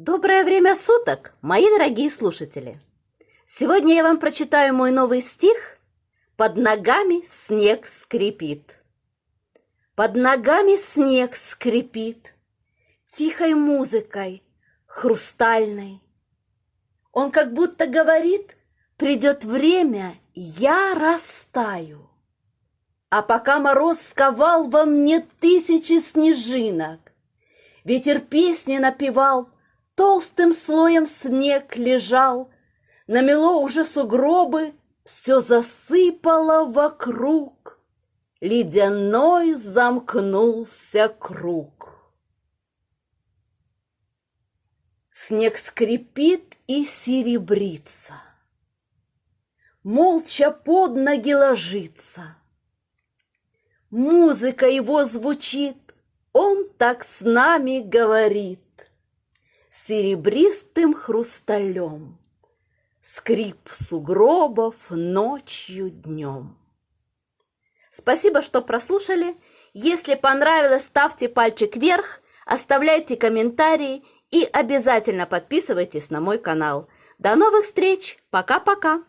Доброе время суток, мои дорогие слушатели! Сегодня я вам прочитаю мой новый стих «Под ногами снег скрипит». Под ногами снег скрипит тихой музыкой, хрустальной. Он как будто говорит: придет время, я растаю. А пока мороз сковал во мне тысячи снежинок, ветер песни напевал, толстым слоем снег лежал, намело уже сугробы, все засыпало вокруг, ледяной замкнулся круг. Снег скрипит и серебрится, молча под ноги ложится. Музыка его звучит, он так с нами говорит. Серебристым хрусталем скрип сугробов ночью днем. Спасибо, что прослушали. Если понравилось, ставьте пальчик вверх, оставляйте комментарии и обязательно подписывайтесь на мой канал. До новых встреч! Пока-пока!